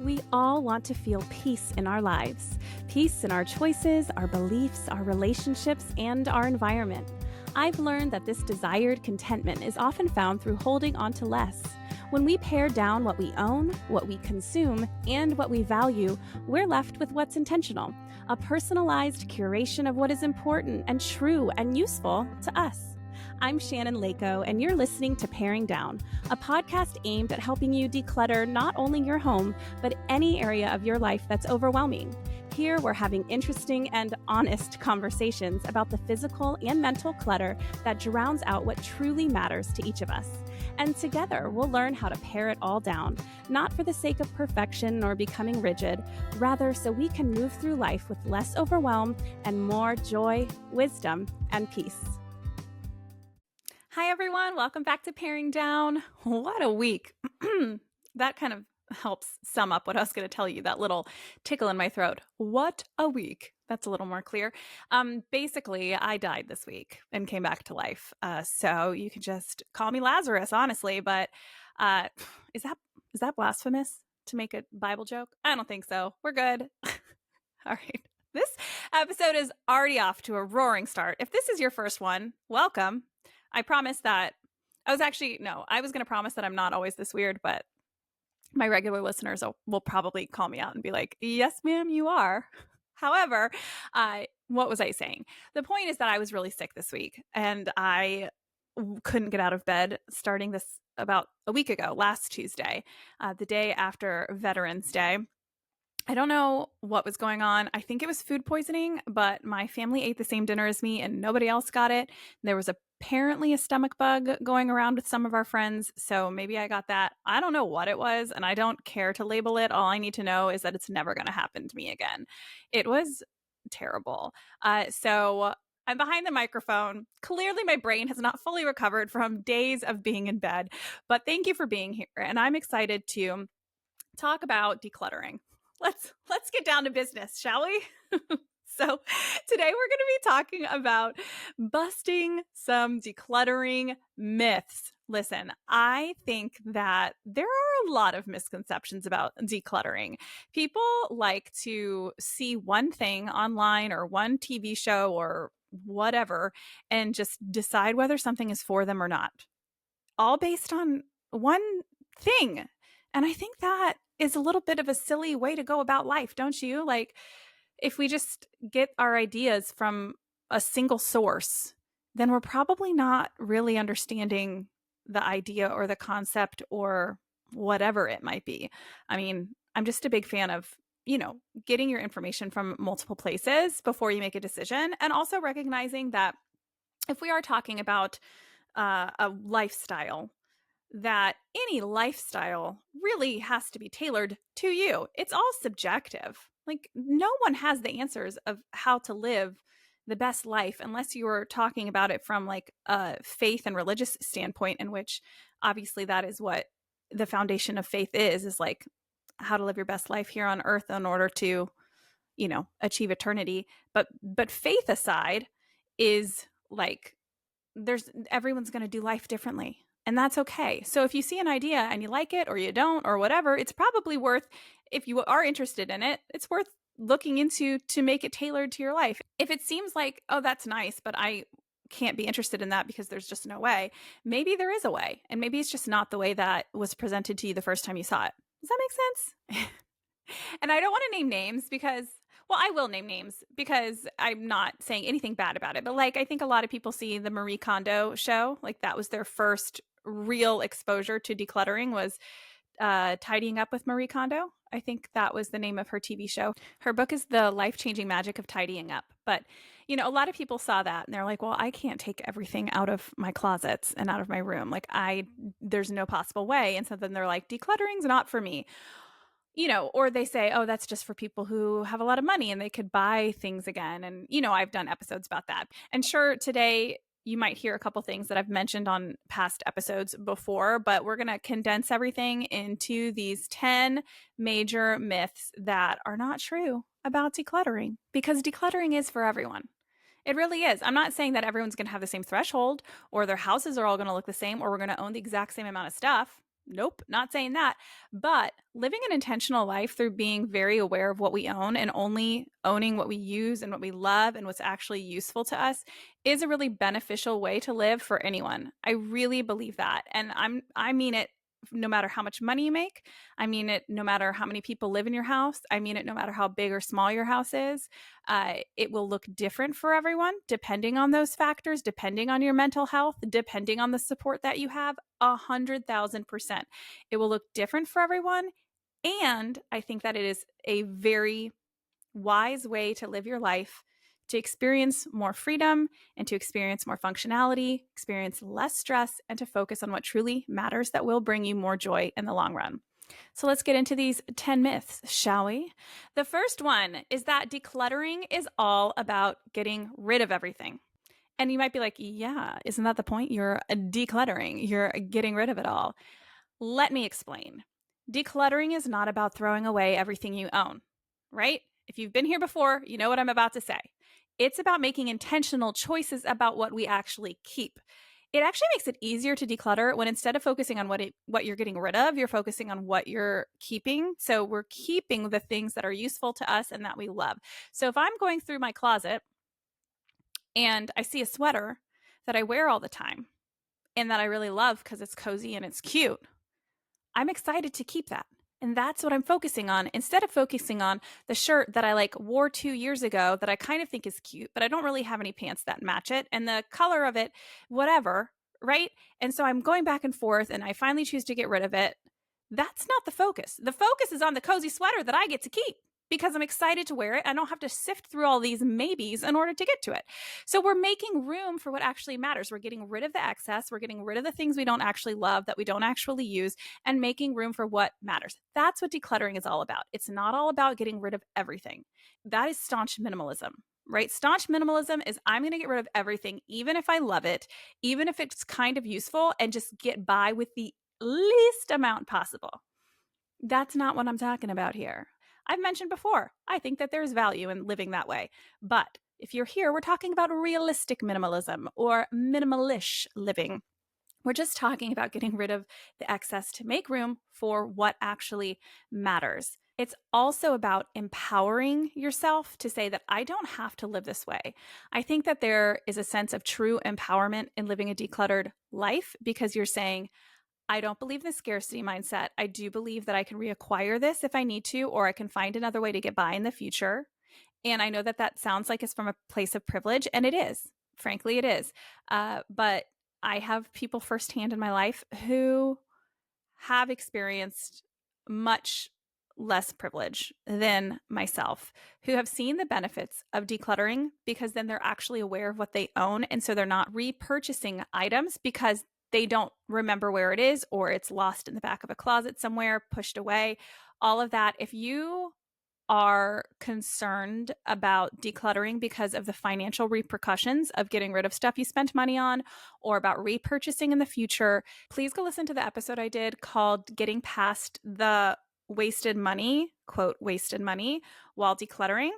We all want to feel peace in our lives. Peace in our choices, our beliefs, our relationships, and our environment. I've learned that this desired contentment is often found through holding on to less. When we pare down what we own, what we consume, and what we value, we're left with what's intentional, a personalized curation of what is important and true and useful to us. I'm Shannon Leyko, and you're listening to Paring Down, a podcast aimed at helping you declutter not only your home, but any area of your life that's overwhelming. Here, we're having interesting and honest conversations about the physical and mental clutter that drowns out what truly matters to each of us. And together, we'll learn how to pare it all down, not for the sake of perfection or becoming rigid, rather so we can move through life with less overwhelm and more joy, wisdom, and peace. Hi, everyone. Welcome back to Paring Down. What a week. That kind of helps sum up what I was going to tell you, that little tickle in my throat. What a week. That's a little more clear. Basically, I died this week and came back to life. So you can just call me Lazarus, honestly. But is that blasphemous to make a Bible joke? I don't think so. We're good. All right. This episode is already off to a roaring start. If this is your first one, welcome. I promise that I was going to promise that I'm not always this weird, but my regular listeners will probably call me out and be like, yes, ma'am, you are. However, what was I saying? The point is that I was really sick this week and I couldn't get out of bed starting this about a week ago, last Tuesday, the day after Veterans Day. I don't know what was going on. I think it was food poisoning, but my family ate the same dinner as me and nobody else got it. There was apparently a stomach bug going around with some of our friends, so maybe I got that. I don't know what it was, and I don't care to label it. All I need to know is that it's never going to happen to me again. It was terrible. So I'm behind the microphone. Clearly, my brain has not fully recovered from days of being in bed, but thank you for being here, and I'm excited to talk about decluttering. Let's get down to business, shall we? So today we're going to be talking about busting some decluttering myths. Listen, I think that there are a lot of misconceptions about decluttering. People like to see one thing online or one TV show or whatever and just decide whether something is for them or not, all based on one thing. And I think that is a little bit of a silly way to go about life, don't you? Like, if we just get our ideas from a single source, then we're probably not really understanding the idea or the concept or whatever it might be. I mean, I'm just a big fan of, getting your information from multiple places before you make a decision, and also recognizing that if we are talking about a lifestyle, that any lifestyle really has to be tailored to you. It's all subjective. Like, no one has the answers of how to live the best life unless you are talking about it from like a faith and religious standpoint, in which obviously that is what the foundation of faith is like how to live your best life here on earth in order to, achieve eternity. But faith aside is like, everyone's going to do life differently. And that's okay. So if you see an idea and you like it or you don't or whatever, it's probably worth, if you are interested in it, it's worth looking into to make it tailored to your life. If it seems like, oh, that's nice, but I can't be interested in that because there's just no way, maybe there is a way. And maybe it's just not the way that was presented to you the first time you saw it. Does that make sense? And I don't want to name names because, well, I will name names because I'm not saying anything bad about it. But like, I think a lot of people see the Marie Kondo show. Like, that was their first real exposure to decluttering, was Tidying Up with Marie Kondo. I think that was the name of her TV show. Her book is The Life-Changing Magic of Tidying Up. But, a lot of people saw that and they're like, well, I can't take everything out of my closets and out of my room. Like, there's no possible way. And so then they're like, decluttering's not for me. Or they say, oh, that's just for people who have a lot of money and they could buy things again. And, I've done episodes about that. And sure, today you might hear a couple things that I've mentioned on past episodes before, but we're going to condense everything into these 10 major myths that are not true about decluttering, because decluttering is for everyone. It really is. I'm not saying that everyone's going to have the same threshold or their houses are all going to look the same or we're going to own the exact same amount of stuff. Nope, not saying that. But living an intentional life through being very aware of what we own and only owning what we use and what we love and what's actually useful to us is a really beneficial way to live for anyone. I really believe that. And I mean it no matter how much money you make. I mean it no matter how many people live in your house. I mean it no matter how big or small your house is. It will look different for everyone depending on those factors, depending on your mental health, depending on the support that you have. 100,000%. It will look different for everyone. And I think that it is a very wise way to live your life, to experience more freedom and to experience more functionality, experience less stress, and to focus on what truly matters that will bring you more joy in the long run. So let's get into these 10 myths, shall we? The first one is that decluttering is all about getting rid of everything. And you might be like, yeah, isn't that the point? You're decluttering, you're getting rid of it all. Let me explain. Decluttering is not about throwing away everything you own, right? If you've been here before, you know what I'm about to say. It's about making intentional choices about what we actually keep. It actually makes it easier to declutter when instead of focusing on what you're getting rid of, you're focusing on what you're keeping. So we're keeping the things that are useful to us and that we love. So if I'm going through my closet and I see a sweater that I wear all the time and that I really love because it's cozy and it's cute, I'm excited to keep that. And that's what I'm focusing on instead of focusing on the shirt that I wore 2 years ago that I kind of think is cute, but I don't really have any pants that match it and the color of it, whatever, right? And so I'm going back and forth and I finally choose to get rid of it. That's not the focus. The focus is on the cozy sweater that I get to keep because I'm excited to wear it. I don't have to sift through all these maybes in order to get to it. So we're making room for what actually matters. We're getting rid of the excess. We're getting rid of the things we don't actually love, that we don't actually use, and making room for what matters. That's what decluttering is all about. It's not all about getting rid of everything. That is staunch minimalism. Right? Staunch minimalism is I'm going to get rid of everything, even if I love it, even if it's kind of useful, and just get by with the least amount possible. That's not what I'm talking about here. I've mentioned before, I think that there's value in living that way. But if you're here, we're talking about realistic minimalism or minimalish living. We're just talking about getting rid of the excess to make room for what actually matters. It's also about empowering yourself to say that I don't have to live this way. I think that there is a sense of true empowerment in living a decluttered life because you're saying, I don't believe the scarcity mindset. I do believe that I can reacquire this if I need to, or I can find another way to get by in the future. And I know that that sounds like it's from a place of privilege, and it is. Frankly, it is. But I have people firsthand in my life who have experienced much less privilege than myself, who have seen the benefits of decluttering because then they're actually aware of what they own. And so they're not repurchasing items because they don't remember where it is or it's lost in the back of a closet somewhere, pushed away, all of that. If you are concerned about decluttering because of the financial repercussions of getting rid of stuff you spent money on or about repurchasing in the future, please go listen to the episode I did called Getting Past the Wasted Money, quote, wasted money while decluttering.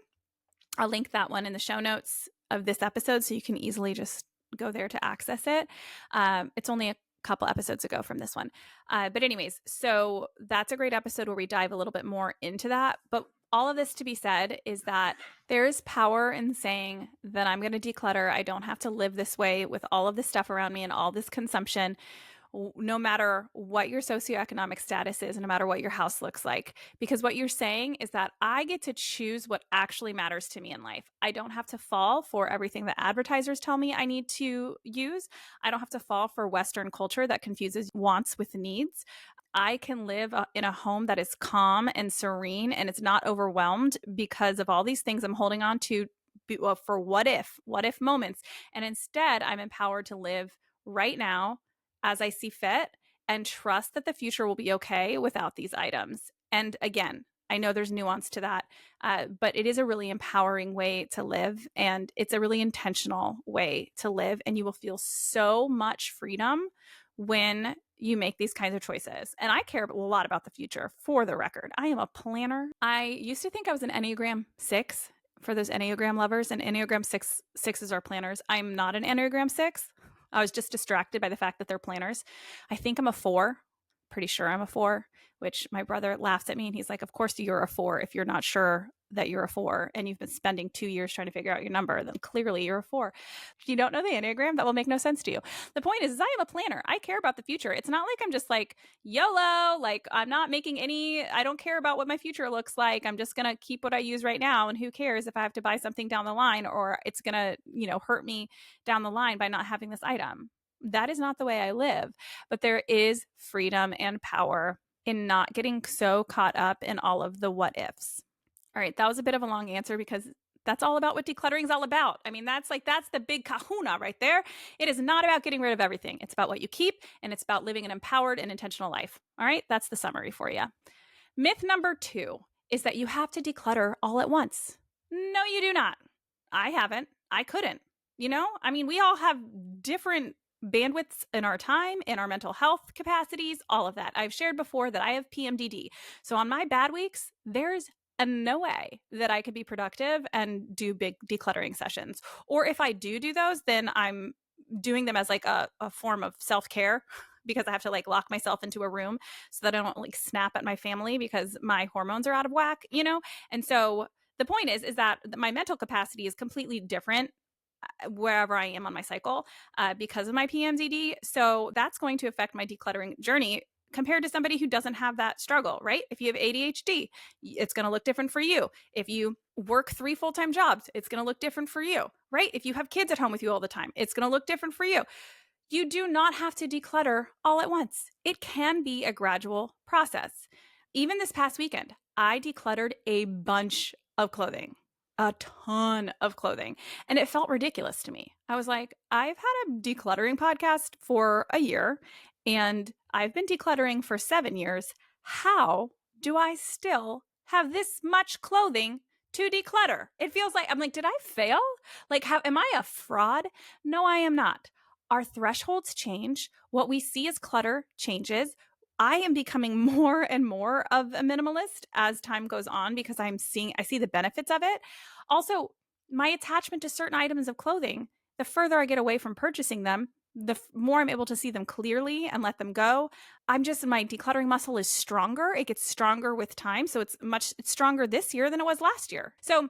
I'll link that one in the show notes of this episode so you can easily just go there to access it. It's only a couple episodes ago from this one. But anyways, so that's a great episode where we dive a little bit more into that. But all of this to be said is that there is power in saying that I'm going to declutter. I don't have to live this way with all of this stuff around me and all this consumption, no matter what your socioeconomic status is, no matter what your house looks like. Because what you're saying is that I get to choose what actually matters to me in life. I don't have to fall for everything that advertisers tell me I need to use. I don't have to fall for Western culture that confuses wants with needs. I can live in a home that is calm and serene and it's not overwhelmed because of all these things I'm holding on to for what if moments. And instead, I'm empowered to live right now as I see fit and trust that the future will be okay without these items. And again, I know there's nuance to that, but it is a really empowering way to live and it's a really intentional way to live. And you will feel so much freedom when you make these kinds of choices. And I care a lot about the future, for the record. I am a planner. I used to think I was an Enneagram 6 for those Enneagram lovers, and Enneagram 6s are planners. I'm not an Enneagram 6. I was just distracted by the fact that they're planners. I think I'm a 4, pretty sure I'm a 4, which my brother laughs at me and he's like, of course you're a 4 if you're not sure that you're a 4 and you've been spending 2 years trying to figure out your number, then clearly you're a 4. If you don't know the Enneagram, that will make no sense to you. The point is I am a planner. I care about the future. It's not like I'm just like YOLO, like I'm not making I don't care about what my future looks like. I'm just going to keep what I use right now. And who cares if I have to buy something down the line or it's going to, hurt me down the line by not having this item. That is not the way I live. But there is freedom and power in not getting so caught up in all of the what ifs. All right, that was a bit of a long answer because that's all about what decluttering is all about. I mean, that's the big kahuna right there. It is not about getting rid of everything. It's about what you keep, and it's about living an empowered and intentional life. All right, that's the summary for you. Myth number 2 is that you have to declutter all at once. No, you do not. I haven't. I couldn't. We all have different bandwidths in our time, in our mental health capacities, all of that. I've shared before that I have PMDD. So on my bad weeks, there's no way that I could be productive and do big decluttering sessions. Or if I do those, then I'm doing them as like a form of self-care because I have to like lock myself into a room so that I don't like snap at my family because my hormones are out of whack, And so the point is that my mental capacity is completely different wherever I am on my cycle because of my PMDD. So that's going to affect my decluttering journey compared to somebody who doesn't have that struggle, right? If you have ADHD, it's going to look different for you. If you work 3 full-time jobs, it's going to look different for you, right? If you have kids at home with you all the time, it's going to look different for you. You do not have to declutter all at once. It can be a gradual process. Even this past weekend, I decluttered a bunch of clothing. A ton of clothing. And it felt ridiculous to me. I was like, I've had a decluttering podcast for a year and I've been decluttering for 7 years. How do I still have this much clothing to declutter? It feels like, I'm like, did I fail? Like, am I a fraud? No, I am not. Our thresholds change. What we see as clutter changes. I am becoming more and more of a minimalist as time goes on because I see the benefits of it. Also, my attachment to certain items of clothing, the further I get away from purchasing them, the more I'm able to see them clearly and let them go. My decluttering muscle is stronger. It gets stronger with time. So it's stronger this year than it was last year. So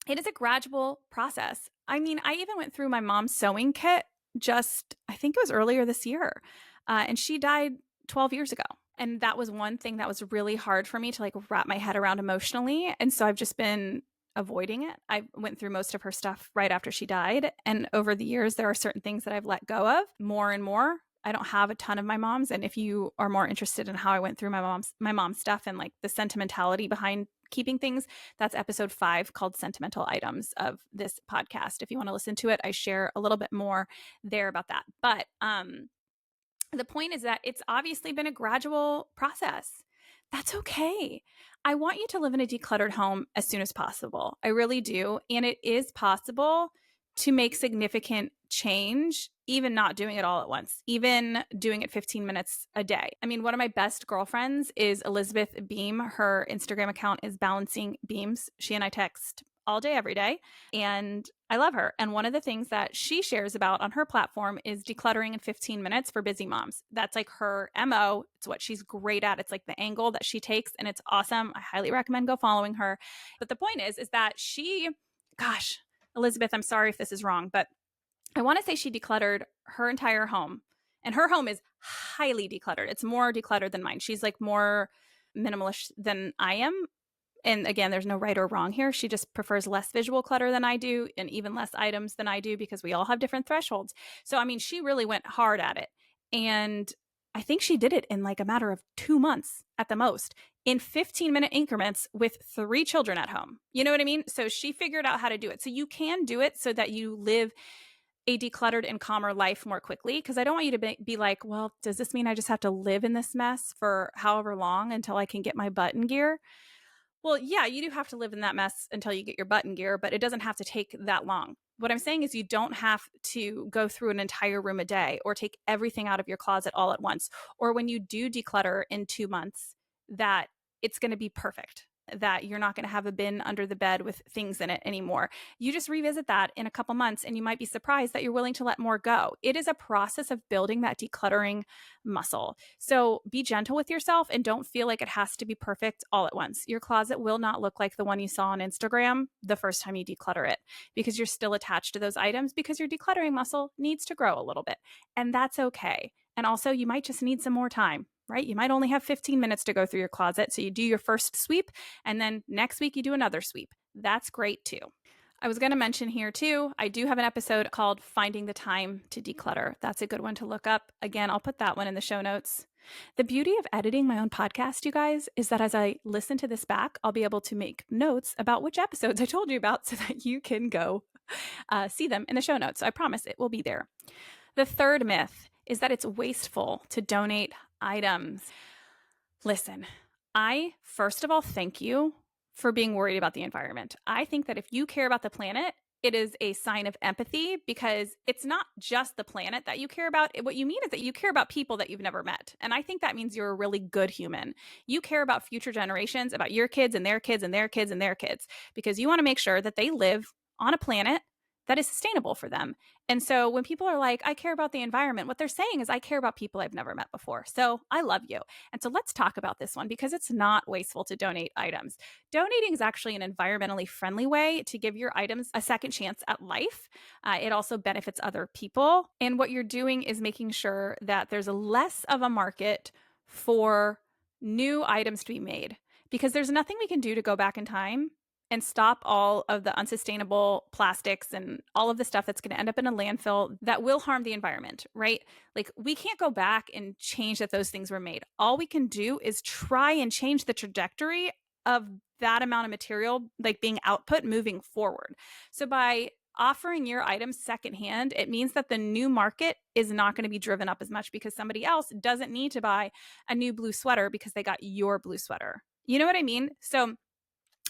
it is a gradual process. I even went through my mom's sewing kit I think it was earlier this year. And she died 12 years ago. And that was one thing that was really hard for me to like wrap my head around emotionally. And so I've just been avoiding it. I went through most of her stuff right after she died. And over the years, there are certain things that I've let go of more and more. I don't have a ton of my mom's. And if you are more interested in how I went through my mom's stuff and like the sentimentality behind keeping things, that's episode 5 called Sentimental Items of this podcast. If you want to listen to it, I share a little bit more there about that. But the point is that it's obviously been a gradual process. That's okay. I want you to live in a decluttered home as soon as possible. I really do. And it is possible to make significant change, even not doing it all at once, even doing it 15 minutes a day. One of my best girlfriends is Elizabeth Beam. Her Instagram account is Balancing Beams. She and I text all day, every day. And I love her. And one of the things that she shares about on her platform is decluttering in 15 minutes for busy moms. That's like her MO. It's what she's great at. It's like the angle that she takes and it's awesome. I highly recommend go following her. But the point is that Elizabeth, I'm sorry if this is wrong, but I want to say she decluttered her entire home. And her home is highly decluttered. It's more decluttered than mine. She's like more minimalist than I am. And again, there's no right or wrong here. She just prefers less visual clutter than I do and even less items than I do because we all have different thresholds. So, she really went hard at it. And I think she did it in like a matter of 2 months at the most in 15-minute increments with 3 children at home. You know what I mean? So she figured out how to do it. So you can do it so that you live a decluttered and calmer life more quickly. Because I don't want you to be like, well, does this mean I just have to live in this mess for however long until I can get my butt in gear? Well, yeah, you do have to live in that mess until you get your butt in gear, but it doesn't have to take that long. What I'm saying is you don't have to go through an entire room a day or take everything out of your closet all at once. Or when you do declutter in 2 months, that it's going to be perfect. that you're not going to have a bin under the bed with things in it anymore. You just revisit that in a couple months and you might be surprised that you're willing to let more go. It is a process of building that decluttering muscle. So be gentle with yourself and don't feel like it has to be perfect all at once. Your closet will not look like the one you saw on Instagram the first time you declutter it because you're still attached to those items because your decluttering muscle needs to grow a little bit. And that's okay. And also, you might just need some more time, right? You might only have 15 minutes to go through your closet. So you do your first sweep, and then next week you do another sweep. That's great too. I was going to mention here too, I do have an episode called Finding the Time to Declutter. That's a good one to look up. Again, I'll put that one in the show notes. The beauty of editing my own podcast, you guys, is that as I listen to this back, I'll be able to make notes about which episodes I told you about so that you can go see them in the show notes. So I promise it will be there. The third myth is that it's wasteful to donate items. Listen, I first of all thank you for being worried about the environment. I think that if you care about the planet, it is a sign of empathy because it's not just the planet that you care about. What you mean is that you care about people that you've never met. And I think that means you're a really good human. You care about future generations, about your kids and their kids and their kids and their kids, because you want to make sure that they live on a planet that is sustainable for them. And so when people are like, I care about the environment, what they're saying is I care about people I've never met before. So I love you. And so let's talk about this one because it's not wasteful to donate items. Donating is actually an environmentally friendly way to give your items a second chance at life. It also benefits other people. And what you're doing is making sure that there's less of a market for new items to be made because there's nothing we can do to go back in time and stop all of the unsustainable plastics and all of the stuff that's going to end up in a landfill that will harm the environment, right? Like we can't go back and change that those things were made. All we can do is try and change the trajectory of that amount of material, like being output moving forward. So by offering your items secondhand, it means that the new market is not going to be driven up as much because somebody else doesn't need to buy a new blue sweater because they got your blue sweater. You know what I mean? So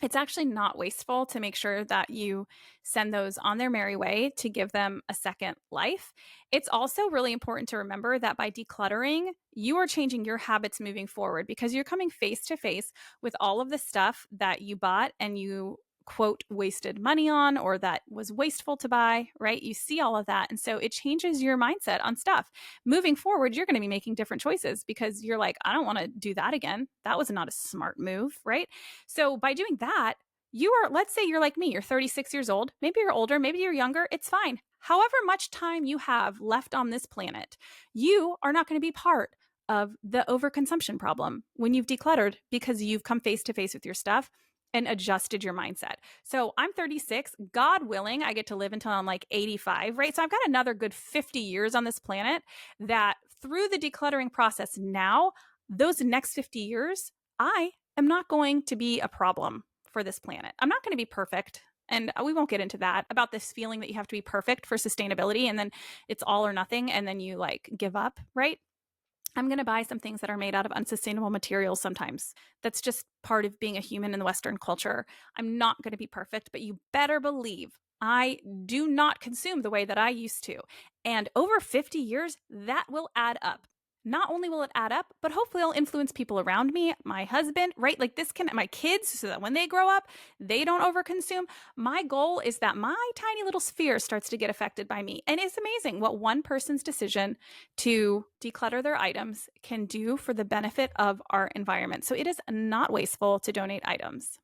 it's actually not wasteful to make sure that you send those on their merry way to give them a second life. It's also really important to remember that by decluttering, you are changing your habits moving forward because you're coming face to face with all of the stuff that you bought and you quote wasted money on or that was wasteful to buy, right? You see all of that. And so it changes your mindset on stuff. Moving forward, you're going to be making different choices because you're like, I don't want to do that again. That was not a smart move, right? So by doing that, you are, let's say you're like me, you're 36 years old, maybe you're older, maybe you're younger, it's fine. However much time you have left on this planet, you are not going to be part of the overconsumption problem when you've decluttered because you've come face to face with your stuff and adjusted your mindset. So I'm 36, God willing, I get to live until I'm like 85, right? So I've got another good 50 years on this planet that through the decluttering process now, those next 50 years, I am not going to be a problem for this planet. I'm not going to be perfect. And we won't get into that about this feeling that you have to be perfect for sustainability and then it's all or nothing and then you like give up, right? I'm going to buy some things that are made out of unsustainable materials sometimes. That's just part of being a human in the Western culture. I'm not going to be perfect, but you better believe I do not consume the way that I used to. And over 50 years, that will add up. Not only will it add up, but hopefully it'll influence people around me, my husband, right? Like this can, my kids, so that when they grow up, they don't overconsume. My goal is that my tiny little sphere starts to get affected by me. And it's amazing what one person's decision to declutter their items can do for the benefit of our environment. So it is not wasteful to donate items.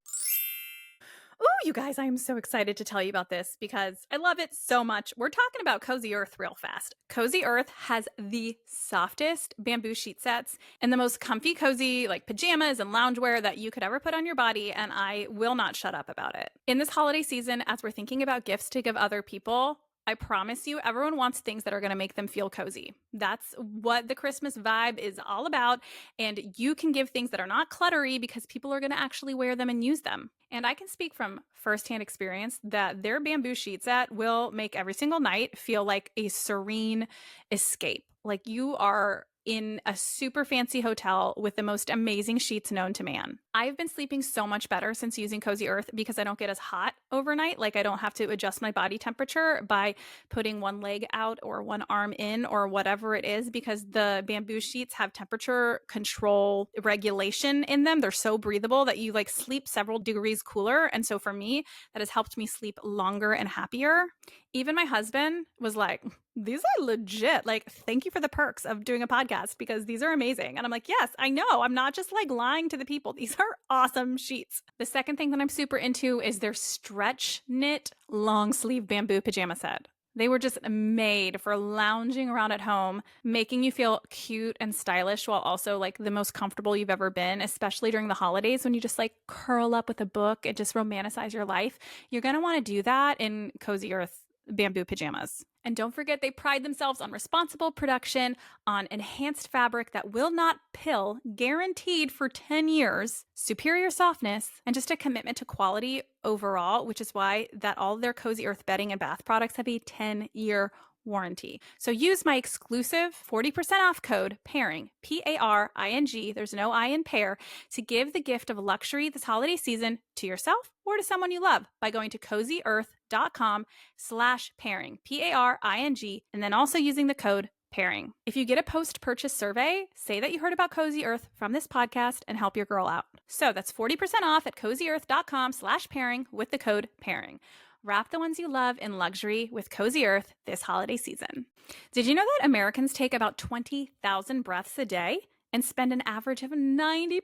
Ooh, you guys, I am so excited to tell you about this because I love it so much. We're talking about Cozy Earth real fast. Cozy Earth has the softest bamboo sheet sets and the most comfy, cozy, like pajamas and loungewear that you could ever put on your body, and I will not shut up about it. In this holiday season, as we're thinking about gifts to give other people, I promise you, everyone wants things that are going to make them feel cozy. That's what the Christmas vibe is all about. And you can give things that are not cluttery because people are going to actually wear them and use them. And I can speak from firsthand experience that their bamboo sheet set will make every single night feel like a serene escape. Like you are in a super fancy hotel with the most amazing sheets known to man. I've been sleeping so much better since using Cozy Earth because I don't get as hot overnight. Like I don't have to adjust my body temperature by putting one leg out or one arm in or whatever it is, because the bamboo sheets have temperature control regulation in them. They're so breathable that you like sleep several degrees cooler. And so for me, that has helped me sleep longer and happier. Even my husband was like, these are legit. Like, thank you for the perks of doing a podcast because these are amazing. And I'm like, yes, I know. I'm not just like lying to the people. These are awesome sheets. The second thing that I'm super into is their stretch knit long sleeve bamboo pajama set. They were just made for lounging around at home, making you feel cute and stylish while also like the most comfortable you've ever been, especially during the holidays when you just like curl up with a book and just romanticize your life. You're going to want to do that in Cozy Earth bamboo pajamas. And don't forget, they pride themselves on responsible production, on enhanced fabric that will not pill, guaranteed for 10 years, superior softness, and just a commitment to quality overall, which is why that all of their Cozy Earth bedding and bath products have a 10-year warranty. So use my exclusive 40% off code PAIRING, PARING, there's no I in pair, to give the gift of luxury this holiday season to yourself or to someone you love by going to cozyearth.com/pairing, PARING, and then also using the code PAIRING. If you get a post-purchase survey, say that you heard about Cozy Earth from this podcast and help your girl out. So that's 40% off at cozyearth.com/pairing with the code PAIRING. Wrap the ones you love in luxury with Cozy Earth this holiday season. Did you know that Americans take about 20,000 breaths a day and spend an average of 90%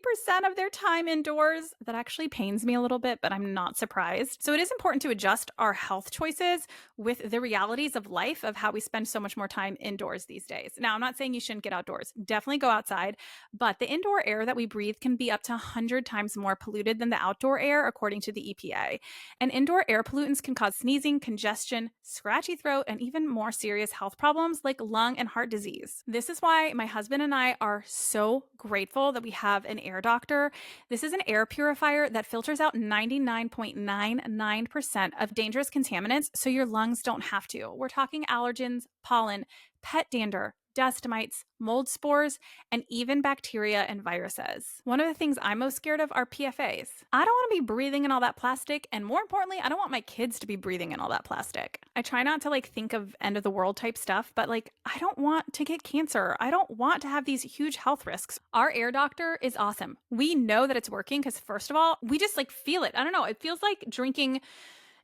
of their time indoors? That actually pains me a little bit, but I'm not surprised. So it is important to adjust our health choices with the realities of life of how we spend so much more time indoors these days. Now, I'm not saying you shouldn't get outdoors. Definitely go outside, but the indoor air that we breathe can be up to 100 times more polluted than the outdoor air, according to the EPA. And indoor air pollutants can cause sneezing, congestion, scratchy throat, and even more serious health problems like lung and heart disease. This is why my husband and I are so grateful that we have an air doctor. This is an air purifier that filters out 99.99% of dangerous contaminants so your lungs don't have to. We're talking allergens, pollen, pet dander, dust mites, mold spores, and even bacteria and viruses. One of the things I'm most scared of are PFAs. I don't want to be breathing in all that plastic, and more importantly, I don't want my kids to be breathing in all that plastic. I try not to like think of end of the world type stuff, but like I don't want to get cancer. I don't want to have these huge health risks. Our air doctor is awesome. We know that it's working because first of all, we just like feel it. I don't know. It feels like drinking.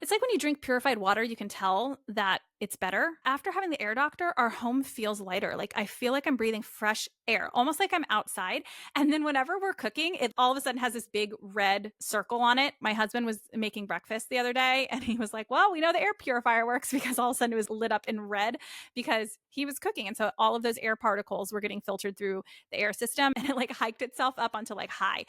It's like when you drink purified water, you can tell that it's better. After having the air doctor, our home feels lighter. Like I feel like I'm breathing fresh air, almost like I'm outside. And then whenever we're cooking, it all of a sudden has this big red circle on it. My husband was making breakfast the other day and he was like, well, we know the air purifier works because all of a sudden it was lit up in red because he was cooking. And so all of those air particles were getting filtered through the air system and it like hiked itself up onto like high.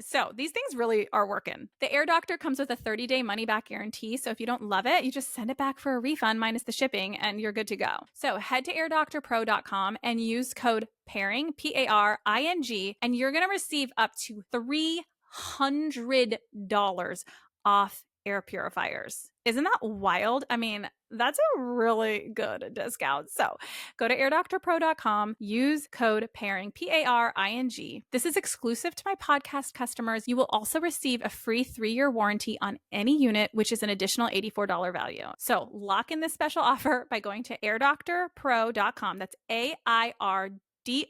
So these things really are working. The air doctor comes with a 30-day money back guarantee. So if you don't love it, you just send it back for a refund minus the shipping and you're good to go. So head to airdoctorpro.com and use code PAIRING, PARING, and you're going to receive up to $300 off air purifiers. Isn't that wild? I mean, that's a really good discount. So go to airdoctorpro.com, use code PAIRING, PARING. This is exclusive to my podcast customers. You will also receive a free 3-year warranty on any unit, which is an additional $84 value. So lock in this special offer by going to airdoctorpro.com. That's AIRDOCTOR. You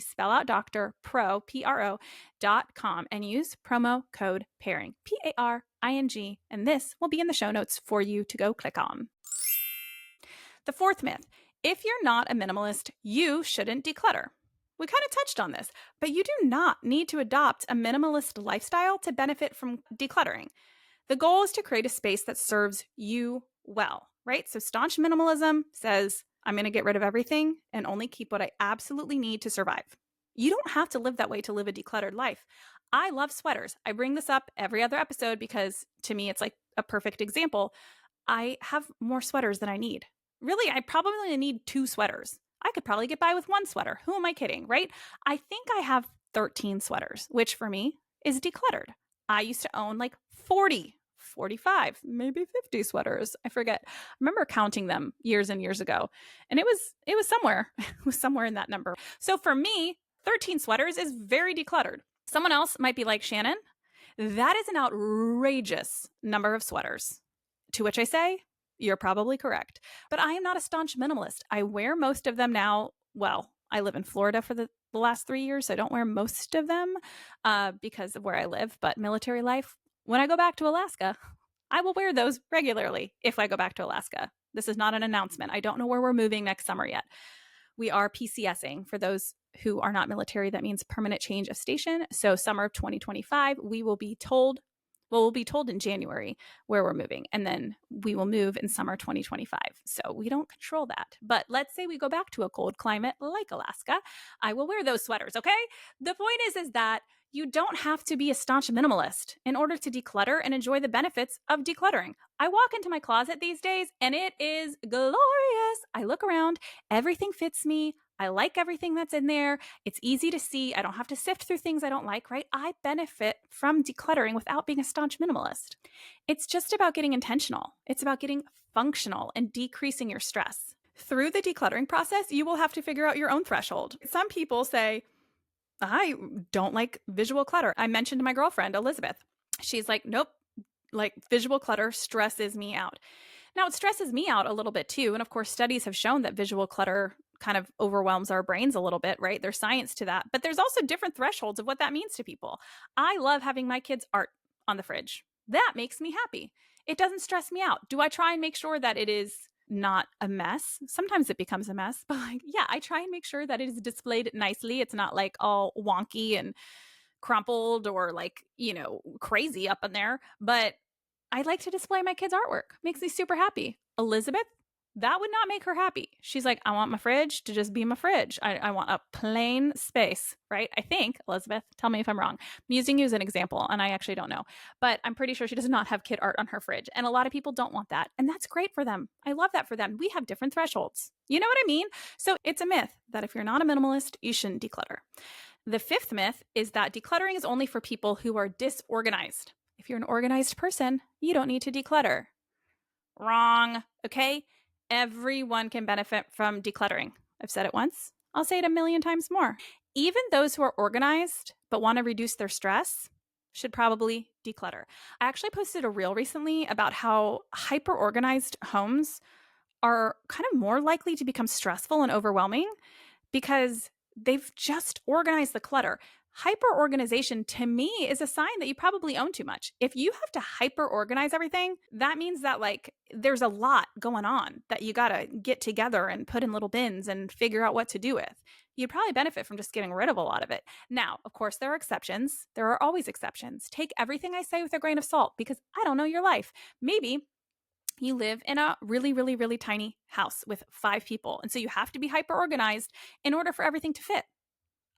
spell out doctor, pro, PRO.com, and use promo code PAIRING, PARING, and this will be in the show notes for you to go click on. The fourth myth: if you're not a minimalist, you shouldn't declutter. We kind of touched on this, but you do not need to adopt a minimalist lifestyle to benefit from decluttering. The goal is to create a space that serves you well, right? So staunch minimalism says, I'm going to get rid of everything and only keep what I absolutely need to survive. You don't have to live that way to live a decluttered life. I love sweaters. I bring this up every other episode because to me, it's like a perfect example. I have more sweaters than I need. Really, I probably only need 2 sweaters. I could probably get by with 1 sweater. Who am I kidding, right? I think I have 13 sweaters, which for me is decluttered. I used to own like 40 45, maybe 50 sweaters. I forget. I remember counting them years and years ago. And it was somewhere. It was somewhere in that number. So for me, 13 sweaters is very decluttered. Someone else might be like, Shannon, that is an outrageous number of sweaters. To which I say, you're probably correct. But I am not a staunch minimalist. I wear most of them now. Well, I live in Florida for the last 3 years, so I don't wear most of them because of where I live. But military life, when I go back to Alaska, I will wear those regularly if I go back to Alaska. This is not an announcement. I don't know where we're moving next summer yet. We are PCSing. For those who are not military, that means permanent change of station. So summer of 2025, we'll be told in January where we're moving, and then we will move in summer 2025. So we don't control that. But let's say we go back to a cold climate like Alaska. I will wear those sweaters, okay? The point is that you don't have to be a staunch minimalist in order to declutter and enjoy the benefits of decluttering. I walk into my closet these days and it is glorious. I look around, everything fits me. I like everything that's in there. It's easy to see. I don't have to sift through things I don't like, right? I benefit from decluttering without being a staunch minimalist. It's just about getting intentional. It's about getting functional and decreasing your stress. Through the decluttering process, you will have to figure out your own threshold. Some people say, I don't like visual clutter. I mentioned to my girlfriend, Elizabeth. She's like, nope, like visual clutter stresses me out. Now, it stresses me out a little bit too. And of course, studies have shown that visual clutter kind of overwhelms our brains a little bit, right? There's science to that. But there's also different thresholds of what that means to people. I love having my kids' art on the fridge. That makes me happy. It doesn't stress me out. Do I try and make sure that it is not a mess? Sometimes it becomes a mess, but yeah, I try and make sure that it is displayed nicely. It's not like all wonky and crumpled or like, crazy up in there. But I like to display my kids' artwork. Makes me super happy. Elizabeth, that would not make her happy. She's like, I want my fridge to just be my fridge. I want a plain space, right? I think, Elizabeth, tell me if I'm wrong. I'm using you as an example, and I actually don't know. But I'm pretty sure she does not have kid art on her fridge. And a lot of people don't want that. And that's great for them. I love that for them. We have different thresholds. You know what I mean? So it's a myth that if you're not a minimalist, you shouldn't declutter. The fifth myth is that decluttering is only for people who are disorganized. If you're an organized person, you don't need to declutter. Wrong. Okay? Everyone can benefit from decluttering. I've said it once. I'll say it a million times more. Even those who are organized but want to reduce their stress should probably declutter. I actually posted a reel recently about how hyper-organized homes are kind of more likely to become stressful and overwhelming because they've just organized the clutter. Hyper-organization to me is a sign that you probably own too much. If you have to hyper-organize everything, that means that there's a lot going on that you got to get together and put in little bins and figure out what to do with. You'd probably benefit from just getting rid of a lot of it. Now, of course, there are exceptions. There are always exceptions. Take everything I say with a grain of salt because I don't know your life. Maybe you live in a really, really, really tiny house with 5 people. And so you have to be hyper-organized in order for everything to fit.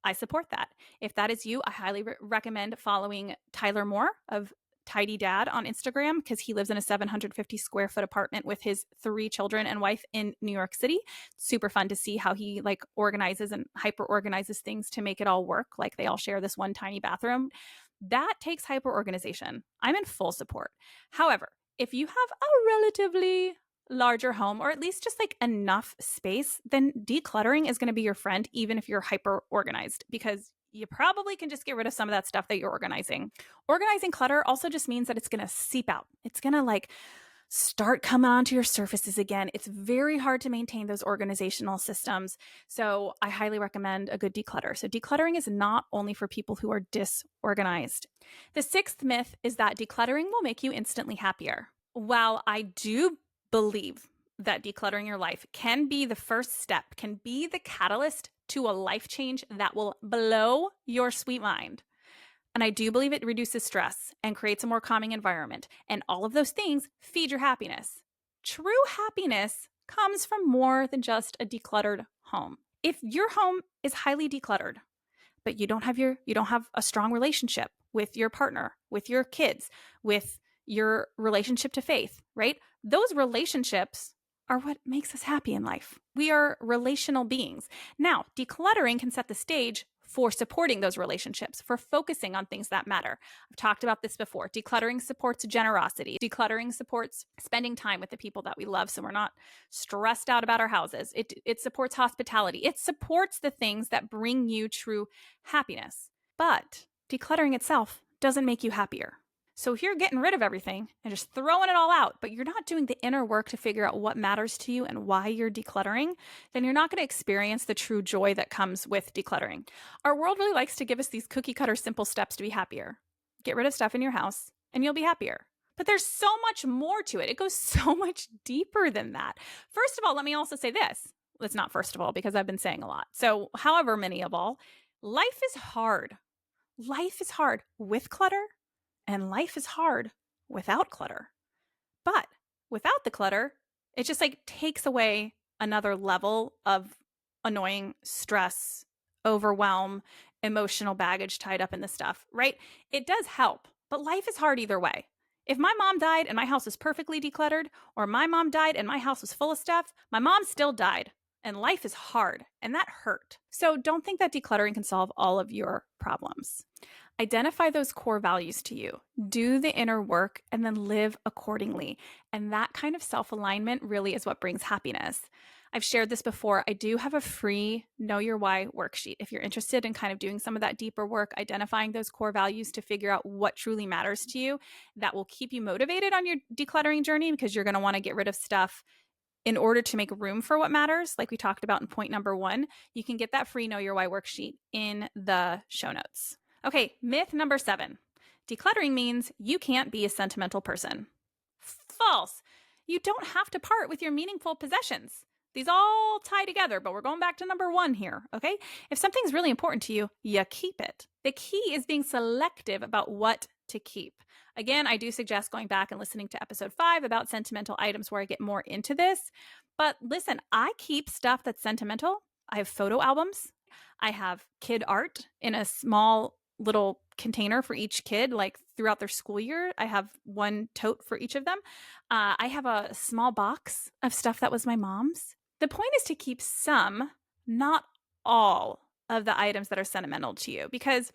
I support that. If that is you, I highly recommend following Tyler Moore of Tidy Dad on Instagram because he lives in a 750 square foot apartment with his 3 children and wife in New York City. Super fun to see how he organizes and hyper organizes things to make it all work. Like they all share this one tiny bathroom. That takes hyper organization. I'm in full support. However, if you have a relatively larger home or at least just enough space, then decluttering is going to be your friend, even if you're hyper organized, because you probably can just get rid of some of that stuff that you're organizing. Organizing clutter also just means that it's going to seep out. It's going to start coming onto your surfaces again. It's very hard to maintain those organizational systems. So I highly recommend a good declutter. So decluttering is not only for people who are disorganized. The 6th myth is that decluttering will make you instantly happier. While I do believe that decluttering your life can be the first step, can be the catalyst to a life change that will blow your sweet mind. And I do believe it reduces stress and creates a more calming environment. And all of those things feed your happiness. True happiness comes from more than just a decluttered home. If your home is highly decluttered, but you don't have a strong relationship with your partner, with your kids, with your relationship to faith, right? Those relationships are what makes us happy in life. We are relational beings. Now, decluttering can set the stage for supporting those relationships, for focusing on things that matter. I've talked about this before. Decluttering supports generosity. Decluttering supports spending time with the people that we love so we're not stressed out about our houses. It supports hospitality. It supports the things that bring you true happiness. But decluttering itself doesn't make you happier. So if you're getting rid of everything and just throwing it all out, but you're not doing the inner work to figure out what matters to you and why you're decluttering, then you're not going to experience the true joy that comes with decluttering. Our world really likes to give us these cookie cutter simple steps to be happier. Get rid of stuff in your house and you'll be happier. But there's so much more to it. It goes so much deeper than that. First of all, let me also say this. It's not first of all, because I've been saying a lot. So however many of all, life is hard. Life is hard with clutter. And life is hard without clutter. But without the clutter, it just like takes away another level of annoying stress, overwhelm, emotional baggage tied up in the stuff, right? It does help, but life is hard either way. If my mom died and my house was perfectly decluttered, or my mom died and my house was full of stuff, my mom still died. And life is hard, and that hurt. So don't think that decluttering can solve all of your problems. Identify those core values to you, do the inner work, and then live accordingly. And that kind of self-alignment really is what brings happiness. I've shared this before. I do have a free Know Your Why worksheet. If you're interested in kind of doing some of that deeper work, identifying those core values to figure out what truly matters to you, that will keep you motivated on your decluttering journey, because you're going to want to get rid of stuff in order to make room for what matters. Like we talked about in point number 1, you can get that free Know Your Why worksheet in the show notes. Okay, myth number 7. Decluttering means you can't be a sentimental person. False. You don't have to part with your meaningful possessions. These all tie together, but we're going back to number 1 here, okay? If something's really important to you, you keep it. The key is being selective about what to keep. Again, I do suggest going back and listening to episode 5 about sentimental items where I get more into this. But listen, I keep stuff that's sentimental. I have photo albums. I have kid art in a small little container for each kid, like throughout their school year. I have one tote for each of them. I have a small box of stuff that was my mom's. The point is to keep some, not all of the items that are sentimental to you, because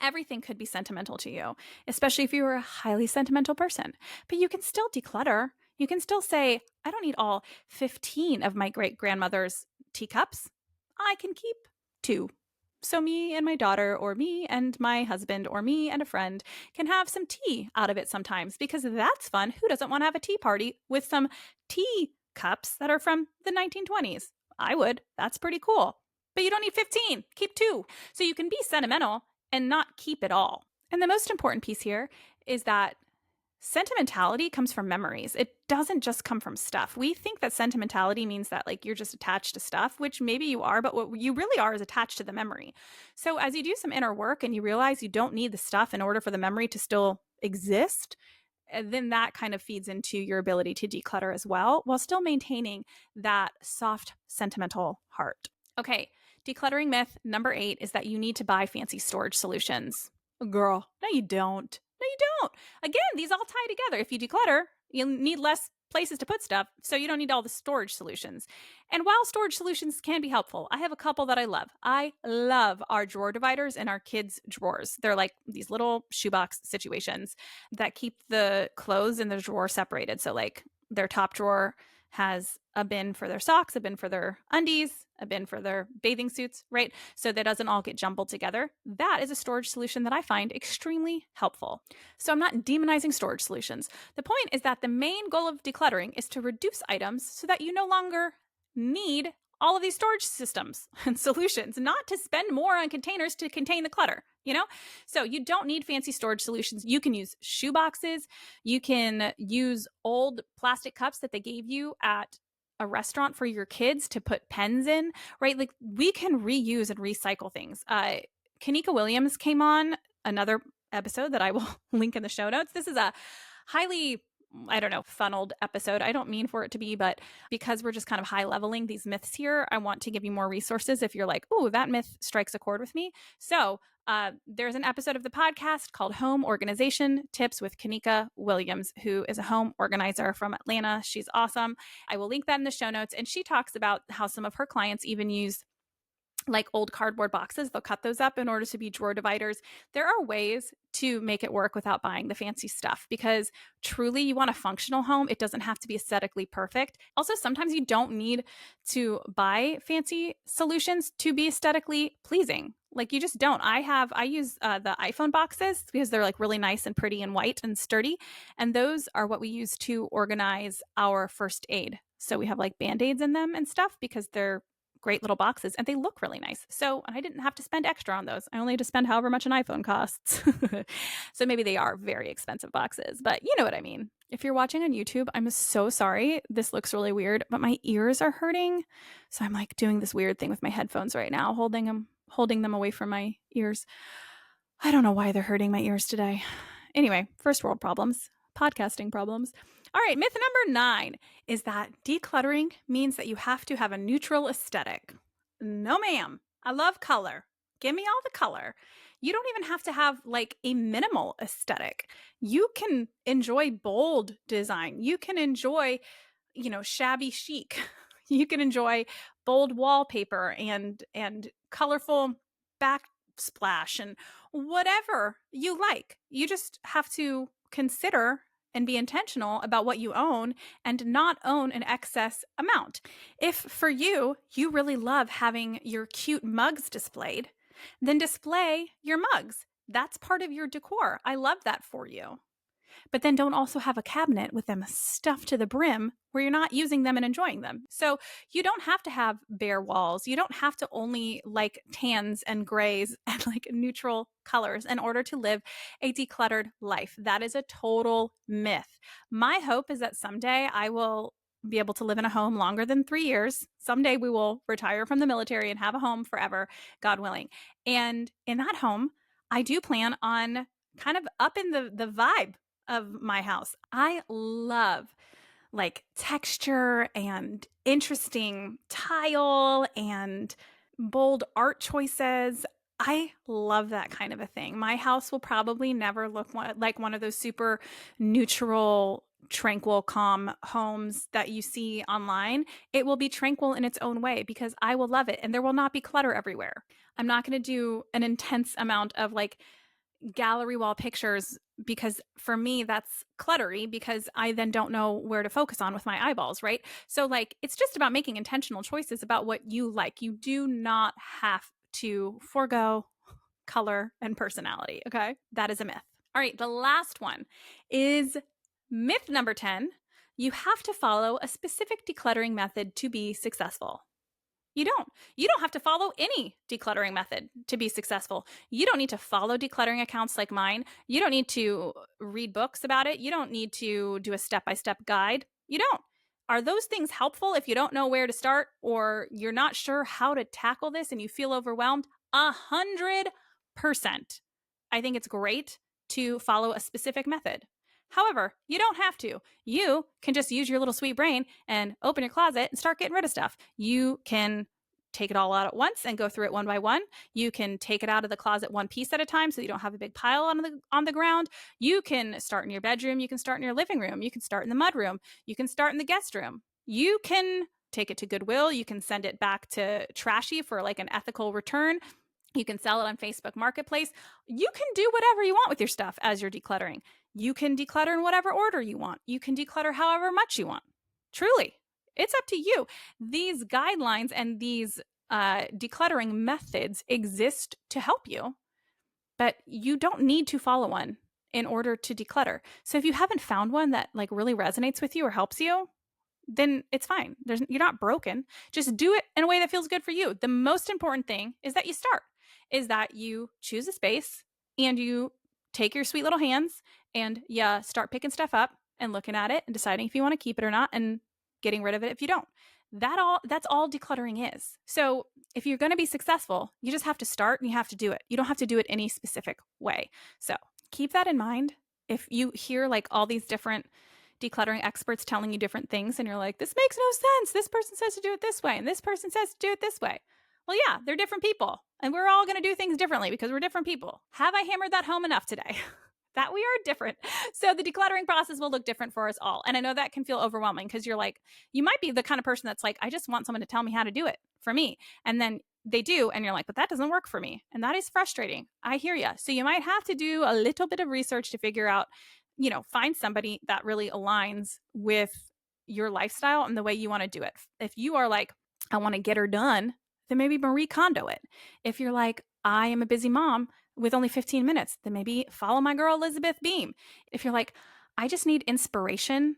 everything could be sentimental to you, especially if you were a highly sentimental person. But you can still declutter. You can still say, I don't need all 15 of my great-grandmother's teacups. I can keep 2. So me and my daughter, or me and my husband, or me and a friend can have some tea out of it sometimes, because that's fun. Who doesn't want to have a tea party with some tea cups that are from the 1920s? I would. That's pretty cool. But you don't need 15. Keep 2. So you can be sentimental and not keep it all. And the most important piece here is that sentimentality comes from memories. It doesn't just come from stuff. We think that sentimentality means that like you're just attached to stuff, which maybe you are, but what you really are is attached to the memory. So as you do some inner work and you realize you don't need the stuff in order for the memory to still exist, then that kind of feeds into your ability to declutter as well, while still maintaining that soft, sentimental heart. Okay, decluttering myth number 8 is that you need to buy fancy storage solutions. Girl, no you don't. No, you don't. Again, these all tie together. If you declutter, you'll need less places to put stuff, so you don't need all the storage solutions. And while storage solutions can be helpful, I have a couple that I love. I love our drawer dividers in our kids' drawers. They're like these little shoebox situations that keep the clothes in the drawer separated. So like their top drawer has a bin for their socks, a bin for their undies, a bin for their bathing suits, right? So that doesn't all get jumbled together. That is a storage solution that I find extremely helpful. So I'm not demonizing storage solutions. The point is that the main goal of decluttering is to reduce items so that you no longer need all of these storage systems and solutions, not to spend more on containers to contain the clutter, you know? So you don't need fancy storage solutions. You can use shoe boxes. You can use old plastic cups that they gave you at a restaurant for your kids to put pens in, right? Like we can reuse and recycle things. Kanika Williams came on another episode that I will link in the show notes. This is a highly, funneled episode. I don't mean for it to be, but because we're just kind of high leveling these myths here, I want to give you more resources if you're like, oh, that myth strikes a chord with me. So there's an episode of the podcast called Home Organization Tips with Kanika Williams, who is a home organizer from Atlanta. She's awesome. I will link that in the show notes. And she talks about how some of her clients even use like old cardboard boxes. They'll cut those up in order to be drawer dividers. There are ways to make it work without buying the fancy stuff, because truly you want a functional home. It doesn't have to be aesthetically perfect. Also, sometimes you don't need to buy fancy solutions to be aesthetically pleasing. Like, you just don't. I use the iPhone boxes because they're like really nice and pretty and white and sturdy. And those are what we use to organize our first aid. So we have like Band-Aids in them and stuff because they're great little boxes and they look really nice. So I didn't have to spend extra on those. I only had to spend however much an iPhone costs. So maybe they are very expensive boxes, but you know what I mean. If you're watching on YouTube, I'm so sorry. This looks really weird, but my ears are hurting. So I'm like doing this weird thing with my headphones right now, holding them away from my ears. I don't know why they're hurting my ears today. Anyway, first world problems, podcasting problems. All right, myth number 9 is that decluttering means that you have to have a neutral aesthetic. No, ma'am. I love color. Give me all the color. You don't even have to have like a minimal aesthetic. You can enjoy bold design. You can enjoy, shabby chic. You can enjoy bold wallpaper and colorful backsplash and whatever you like. You just have to consider and be intentional about what you own and not own an excess amount. If for you really love having your cute mugs displayed, then display your mugs. That's part of your decor. I love that for you. But then don't also have a cabinet with them stuffed to the brim where you're not using them and enjoying them. So you don't have to have bare walls. You don't have to only like tans and grays and like neutral colors in order to live a decluttered life. That is a total myth. My hope is that someday I will be able to live in a home longer than 3 years. Someday we will retire from the military and have a home forever, God willing. And in that home, I do plan on kind of upping the vibe of my house. I love like texture and interesting tile and bold art choices. I love that kind of a thing. My house will probably never look like one of those super neutral, tranquil, calm homes that you see online. It will be tranquil in its own way because I will love it and there will not be clutter everywhere. I'm not going to do an intense amount of like gallery wall pictures because for me that's cluttery because I then don't know where to focus on with my eyeballs, right? So like it's just about making intentional choices about what you like. You do not have to forego color and personality, okay? That is a myth. All right, the last one is myth number 10. You have to follow a specific decluttering method to be successful. You don't. You don't have to follow any decluttering method to be successful. You don't need to follow decluttering accounts like mine. You don't need to read books about it. You don't need to do a step-by-step guide. You don't. Are those things helpful if you don't know where to start or you're not sure how to tackle this and you feel overwhelmed? 100%. I think it's great to follow a specific method. However, you don't have to. You can just use your little sweet brain and open your closet and start getting rid of stuff. You can take it all out at once and go through it one by one. You can take it out of the closet one piece at a time so you don't have a big pile on the ground. You can start in your bedroom. You can start in your living room. You can start in the mudroom. You can start in the guest room. You can take it to Goodwill. You can send it back to Trashy for like an ethical return. You can sell it on Facebook Marketplace. You can do whatever you want with your stuff as you're decluttering. You can declutter in whatever order you want. You can declutter however much you want. Truly, it's up to you. These guidelines and these decluttering methods exist to help you, but you don't need to follow one in order to declutter. So if you haven't found one that like really resonates with you or helps you, then it's fine. You're not broken. Just do it in a way that feels good for you. The most important thing is that you start, is that you choose a space and you take your sweet little hands and start picking stuff up and looking at it and deciding if you want to keep it or not and getting rid of it if you don't. That's all decluttering is. So if you're going to be successful, you just have to start and you have to do it. You don't have to do it any specific way. So keep that in mind. If you hear like all these different decluttering experts telling you different things and you're like, this makes no sense. This person says to do it this way and this person says to do it this way. Well, yeah, they're different people and we're all going to do things differently because we're different people. Have I hammered that home enough today? That we are different. So the decluttering process will look different for us all. And I know that can feel overwhelming because you're like, you might be the kind of person that's like, I just want someone to tell me how to do it for me. And then they do, and you're like, but that doesn't work for me. And that is frustrating. I hear you. So you might have to do a little bit of research to figure out, find somebody that really aligns with your lifestyle and the way you want to do it. If you are like, I want to get her done, then maybe Marie Kondo it. If you're like, I am a busy mom with only 15 minutes, then maybe follow my girl, Elizabeth Beam. If you're like, I just need inspiration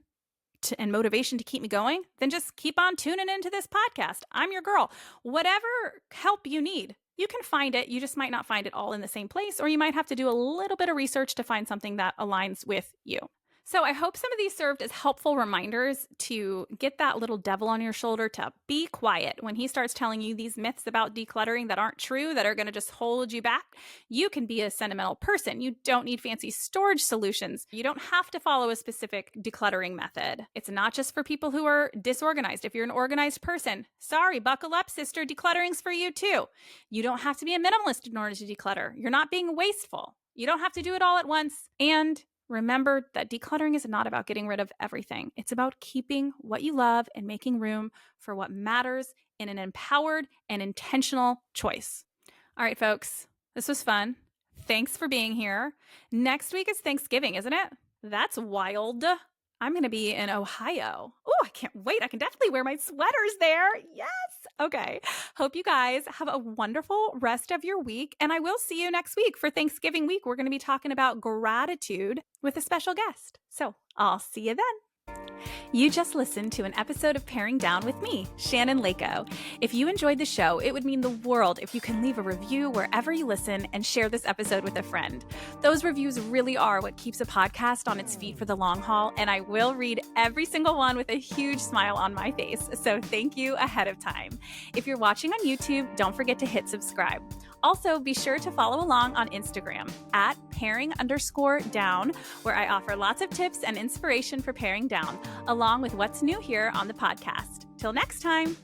and motivation to keep me going, then just keep on tuning into this podcast. I'm your girl. Whatever help you need, you can find it. You just might not find it all in the same place, or you might have to do a little bit of research to find something that aligns with you. So I hope some of these served as helpful reminders to get that little devil on your shoulder to be quiet when he starts telling you these myths about decluttering that aren't true, that are going to just hold you back. You can be a sentimental person. You don't need fancy storage solutions. You don't have to follow a specific decluttering method. It's not just for people who are disorganized. If you're an organized person, sorry, buckle up, sister. Decluttering's for you too. You don't have to be a minimalist in order to declutter. You're not being wasteful. You don't have to do it all at once. And remember that decluttering is not about getting rid of everything. It's about keeping what you love and making room for what matters in an empowered and intentional choice. All right, folks, this was fun. Thanks for being here. Next week is Thanksgiving, isn't it? That's wild. I'm going to be in Ohio. Oh, I can't wait. I can definitely wear my sweaters there. Yes. Okay. Hope you guys have a wonderful rest of your week. And I will see you next week for Thanksgiving week. We're going to be talking about gratitude with a special guest. So I'll see you then. You just listened to an episode of Paring Down with me, Shannon Leyko. If you enjoyed the show, it would mean the world if you can leave a review wherever you listen and share this episode with a friend. Those reviews really are what keeps a podcast on its feet for the long haul, and I will read every single one with a huge smile on my face. So thank you ahead of time. If you're watching on YouTube, don't forget to hit subscribe. Also, be sure to follow along on Instagram at paring_down, where I offer lots of tips and inspiration for paring down, along with what's new here on the podcast. Till next time.